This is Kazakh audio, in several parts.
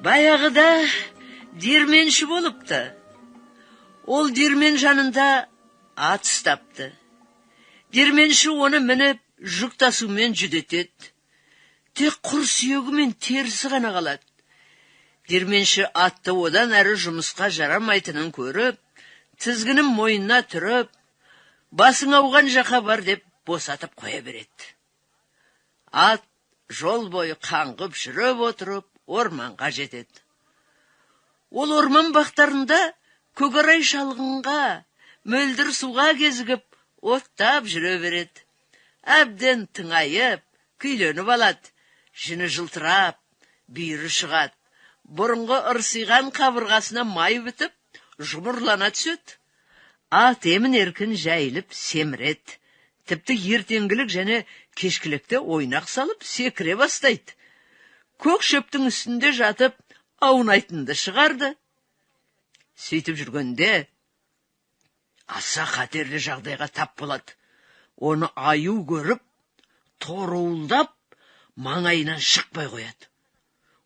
Баяғыда дерменші болыпты. Ол дермен жанында ат ұстапты. Дерменші оны мініп, жүк тасумен жүдетеді. Тек құр сүйегі мен терісі ғана қалады. Дерменші атты одан әрі жұмысқа жарамайтынын көріп, тізгінін мойнына түріп, басың ауған жаққа бар деп босатып қоя береді. Ат жол бойы қаңғып жүріп отырып, орманға жетеді. Ол орман бақтарында көкорай шалғынға, мөлдір суға кезігіп, оттап жүре береді. Әбден тыңайып, күйленіп алады. Жіні жылтырап, бүйірі шығады. Бұрынғы ырсиған қабырғасына май бітіп, жұмырлана түседі. Ат емін еркін жайылып семіреді. Тіпті ертеңгілік және кешкілікте ойнақ салып секіре бастайды. Көк шөптің үстінде жатып, аунайтынды шығарды. Сөйтіп жүргенде аса қатерлі жағдайға тап болады. Оны аю көріп, торуылдап, маңайынан шықпай қояды.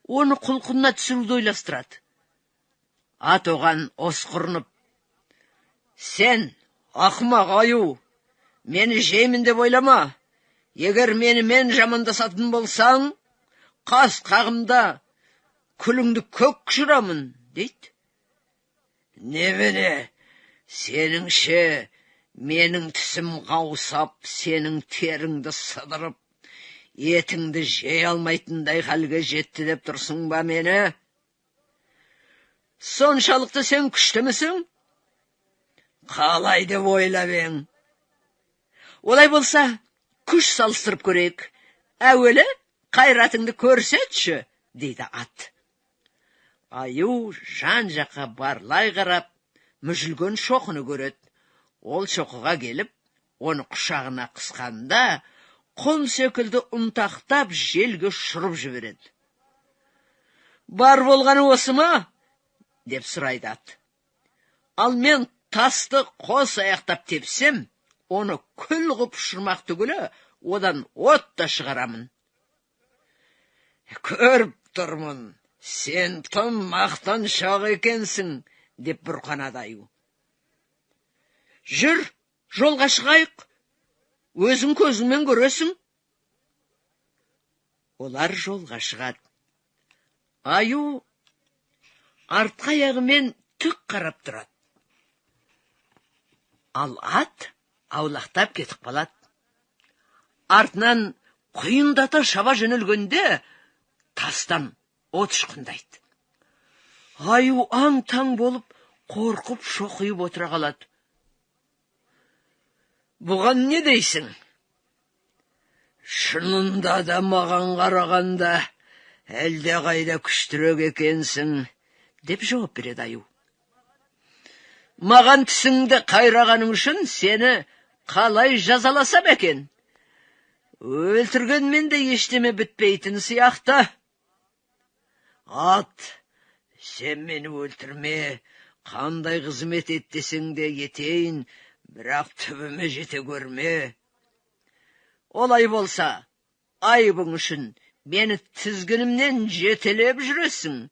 Оны құлқынына түсіруді ойластырады. Ат оған осқырынып: «Сен, ақымақ аю, мені жеймін деп ойлама. Егер менімен жамандасатын болсаң, қас қағымда күліңді көк ұшырамын», дейді. «Немене, сеніңше менің тісім қаусап, сенің теріңді сыдырып, етіңді жей алмайтындай халге жетті деп тұрсың ба мені? Соншалықты сен күштімісің? Қалай деп ойлап ең? Олай болса, күш салыстырып көрейік. Әуелі қайратыңды көрсетші», дейді ат. Аю жан жаққа барлай қарап, мүжілген шоқыны көреді. Ол шоқыға келіп, оны құшағына қысқанда, құм секілді ұнтақтап желге шұрып жібереді. «Бар болғаны осы ма?» деп сұрайды ат. «Ал мен тасты қос аяқтап тепсем, оны күл ғып ұшырмақ түгілі, одан от та шығарамын». «Көріп тұрмын, сен тым мақтаншақ екенсің», деп бұрқанады аю. «Жүр, жолға шығайық, өзің көзіңмен көресің». Олар жолға шығады. Аю артқы аяғымен түк қарап тұрады. Ал ат аулақтап кетіп қалады. Артынан құйындата шаба жөнелгенде тастан от ұшқындайды. Аю аң-таң болып, қорқып шоқиып отыра қалады. «Бұған не дейсің?» «Шынында да маған қарағанда әлде қайда күштірек екенсің», деп жауап береді аю. «Маған тісіңді қайрағаның үшін сені қалай жазаласам екен? Өлтіргенмен де ештеме бітпейтін сияқты». «Ат, сен мені өлтірме, қандай қызмет еттесің де етейін, бірақ түбіме жете көрме. Олай болса, айыбың үшін мені тізгінімнен жетелеп жүресің.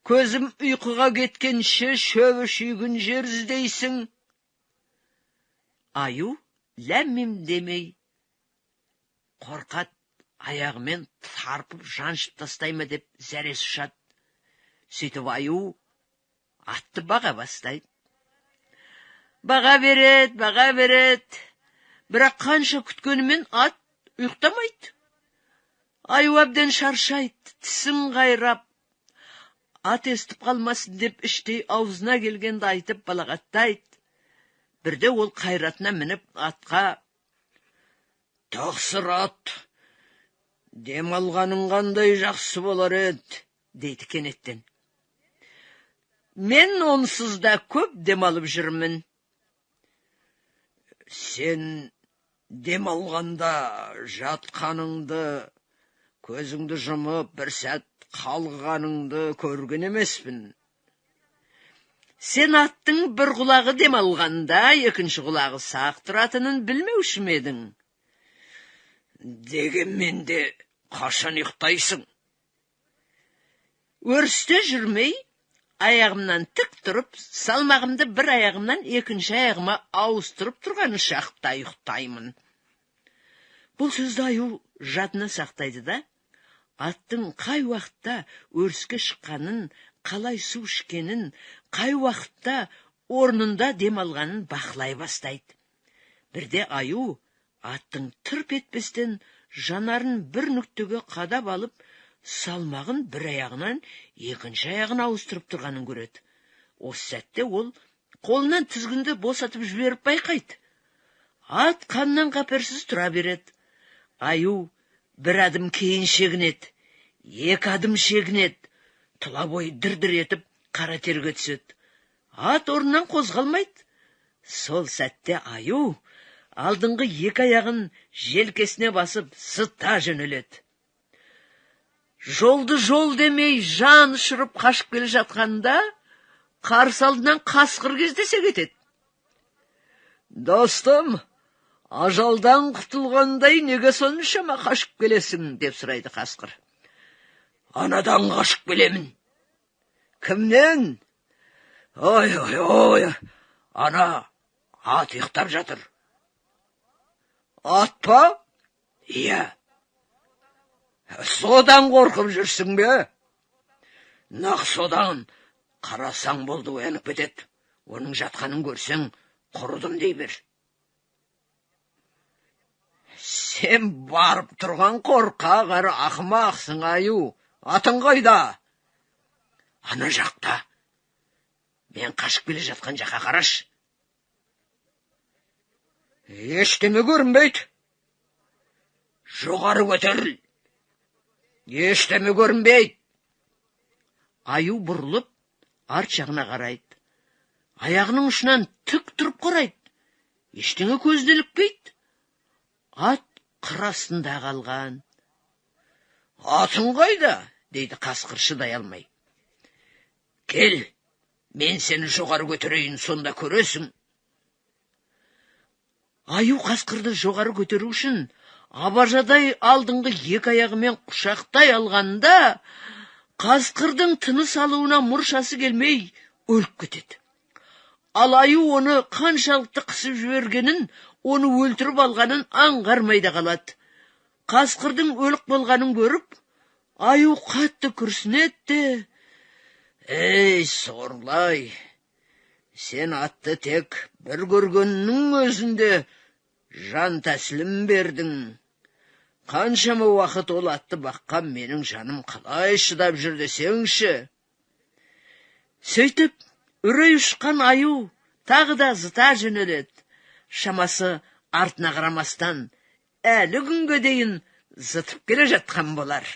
Көзім ұйқыға кеткенше шөбі шүйгін жер іздейсің». Аю ләм-мим демей қорқат, аяғымен тарпып жаншып тастайма деп зәресі ұшады. Сөйтіп аю атты баға бастайды. Баға береді. Бірақ қанша күткенімен ат ұйықтамайды. Аю әбден шаршайды, тісін қайрап. Ат естіп қалмасын деп іштей аузына келгенді айтып балағаттайды. Бірде ол қайратына мініп атқа: «Тақсыр ат, демалғаның қандай жақсы болар еді», дейді кенеттен. «Мен онсыз да көп демалып жүрмін». «Сен демалғанда жатқаныңды, көзіңді жұмып бір сәт қалғаныңды көрген емеспін». «Сен аттың бір құлағы демалғанда, екінші құлағы сақ тұратынын білмеуші ме едің?» «Дегенмен де қашан ұйықтайсың?» Өрісте жүрмей, аяғымнан тік тұрып, салмағымды бір аяғымнан екінші аяғыма ауыстырып тұрғаны шақта ұйықтаймын. Бұл сөзді Аю жадына сақтайды да, аттың қай уақытта өріске шыққанын, қалай су ішкенін, қай уақытта орнында демалғанын бақылай бастайды. Бірде Аю аттың тырп етпестен жанарын бір нүктеге қадап алып, салмағын бір аяғынан екінші аяғын ауыстырып тұрғанын көреді. Осы сәтте ол қолынан тізгінді босатып жіберіп байқайды. Ат қаннан қаперсіз тұра береді. Аю бір адым кейін шегінеді, екі адым шегінеді, тұла бойы дір-дір етіп қара терге түседі. Ат орнынан қозғалмайды. Сол сәтте Аю алдыңғы екі аяғын желкесіне басып зыта жөнеледі. Жолды жол демей жан ұшырып қашып келе жатқанда, қарсы алдынан қасқыр кездесе кетеді. Достым, ажалдан құтылғандай неге соншама қашып келесің, деп сұрайды қасқыр. Анадан қашып келемін. Кімнен? Ой, ана ат ұйықтап жатыр. Ат па? Иә. Содан қорқып жүрсің бе? Нақ содан. Қарасаң болды оянып кетеді. Оның жатқанын көрсең, құрыдым дей бер. Сен барып тұрған қорқақ әрі ақымақсың, Аю. Атың қайда? Ана жақта. Мен қашып келе жатқан жаққа қараш. Ештеме көрінбейді. Жоғары көтеріл. Ештеме көрінбейді. Аю бұрылып, арт жағына қарайды. Аяғының ұшынан тік тұрып қарайды. Ештеңе көзіне ілікпейді. Ат қыр астында қалған. Атың қайда? Дейді қасқыр шыдай алмай. Кел, мен сені жоғары көтерейін, сонда көресің. Аю қасқырды жоғары көтеру үшін абажадай алдыңғы екі аяғымен құшақтай алғанда, қасқырдың тыныс алуына мұршасы келмей өліп кетеді. Ал Аю оны қаншалықты қысып жібергенін, оны өлтіріп алғанын аңғармай да қалады. Қасқырдың өлік болғанын көріп, Аю қатты күрсінеді. Ей, сорлай, сен атты тек бір көргеннің өзінде жан тәсілім бердің. Қаншама уақыт ол атты баққан менің жаным қалай шыдап жүр десеңші. Сөйтіп, үрей ұшқан Аю тағы да зыта жөнеледі. Шамасы артына қарамастан, әлі күнге дейін зытып келе жатқан болар.